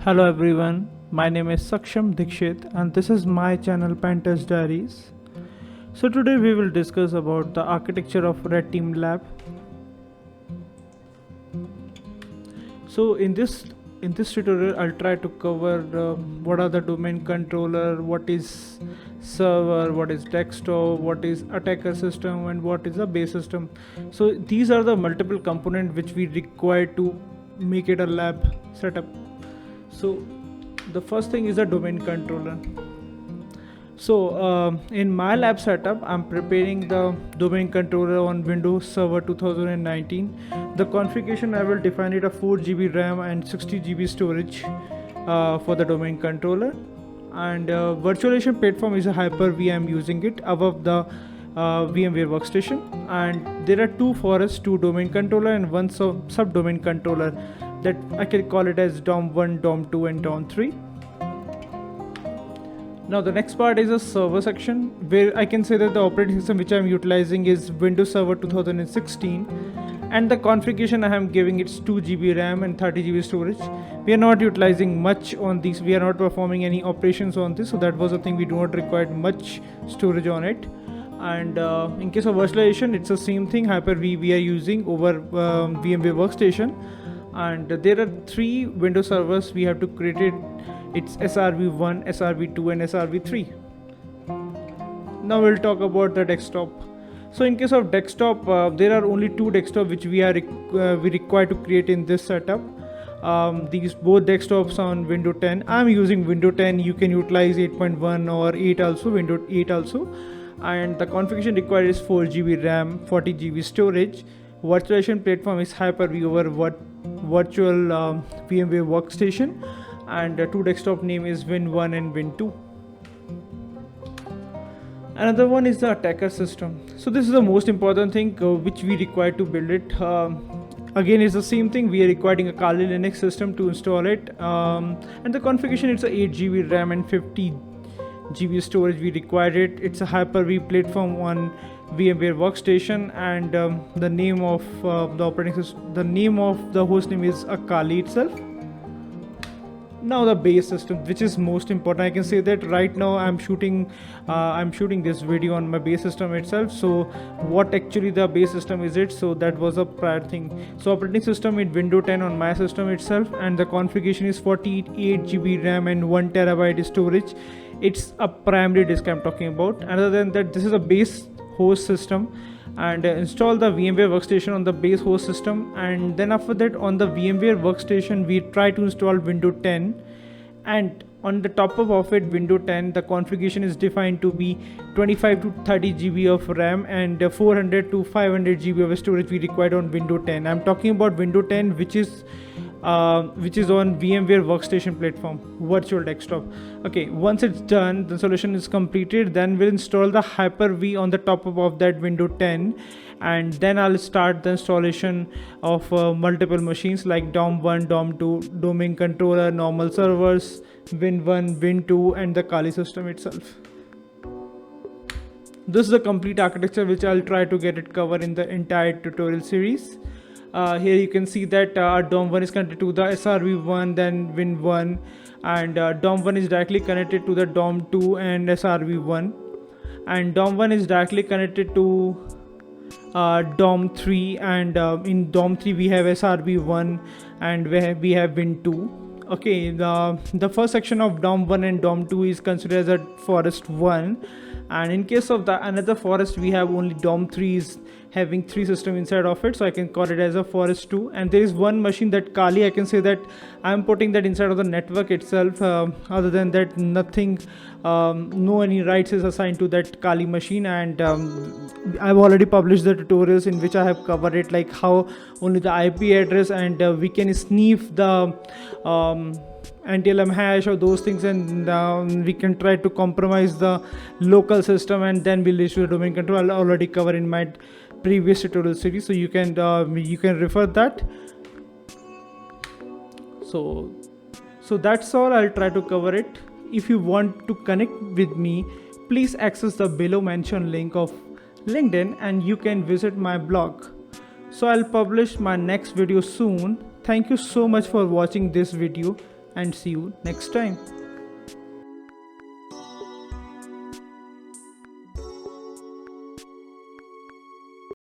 Hello everyone, my name is Saksham Dikshit and this is my channel Pentest Diaries. So today we will discuss about the architecture of Red Team Lab. So in this tutorial I'll try to cover what are the domain controller, what is server, what is desktop, what is attacker system and what is a base system. So these are the multiple components which we require to make it a lab setup. So the first thing is a domain controller. So in my lab setup I'm preparing the domain controller on Windows Server 2019. The configuration I will define it a 4 GB RAM and 60 GB storage for the domain controller, and virtualization platform is a Hyper-V. I'm using it above the VMware workstation, and there are two domain controller and one subdomain controller that I can call it as DOM1, DOM2 and DOM3. Now the next part is a server section where I can say that the operating system which I am utilizing is Windows Server 2016, and the configuration I am giving it's 2 GB RAM and 30 GB storage. We are not utilizing much on these, we are not performing any operations on this, so that was the thing, we do not require much storage on it. And in case of virtualization it's the same thing, Hyper-V we are using over VMware workstation, and there are three Windows servers we have to create it. It's SRV1, SRV2 and SRV3. Now we'll talk about the desktop. So in case of desktop, there are only two desktop which we require to create in this setup. These both desktops on Windows 10. I'm using Windows 10. You can utilize 8.1 or 8 also, Windows 8 also. And the configuration required is 4 GB RAM, 40 GB storage. Virtualization platform is Hyper-V over virtual VMware workstation, and two desktop name is Win1 and Win2. Another one is the attacker system. So this is the most important thing which we require to build it. Again, it's the same thing, we are requiring a Kali Linux system to install it, and the configuration it's a 8 GB RAM and 50 GB storage. We require it. It's a Hyper-V platform on VMware workstation, and the name of the operating system, the name of the host name is Akali itself. Now the base system, which is most important. I can say that right now I'm shooting this video on my base system itself. So what actually the base system is it? So that was a prior thing. So operating system in Windows 10 on my system itself, and the configuration is 48 GB RAM and 1 TB storage. It's a primary disk I'm talking about. Other than that, this is a base host system, and install the VMware workstation on the base host system, and then after that on the VMware workstation we try to install Windows 10, and on the top of it Windows 10 the configuration is defined to be 25 to 30 GB of RAM and 400 to 500 GB of storage we required on Windows 10. I'm talking about Windows 10 which is on VMware workstation platform, virtual desktop. Okay, once it's done, the solution is completed, then we'll install the Hyper-V on the top of that Windows 10, and then I'll start the installation of multiple machines like DOM1, DOM2, domain controller, normal servers, Win1, Win2 and the Kali system itself. This is the complete architecture which I'll try to get it covered in the entire tutorial series. Here you can see that DOM1 is connected to the SRV1, then Win1, and DOM1 is directly connected to the DOM2 and SRV1, and DOM1 is directly connected to DOM3, and in DOM3 we have SRV1 and we have Win2. Okay, the first section of DOM1 and DOM2 is considered as a forest 1, and in case of the another forest we have only DOM3 is having three systems inside of it, so I can call it as a forest 2. And there is one machine that Kali, I can say that I'm putting that inside of the network itself. Other than that, nothing, no any rights is assigned to that Kali machine, and I've already published the tutorials in which I have covered it, like how only the IP address and we can sniff the NTLM hash or those things, and we can try to compromise the local system, and then we'll issue the domain control. I'll already cover in my previous tutorial series, so you can refer that. So that's all. I'll try to cover it. If you want to connect with me, please access the below mentioned link of LinkedIn, and you can visit my blog. So I'll publish my next video soon. Thank you so much for watching this video. and see you next time.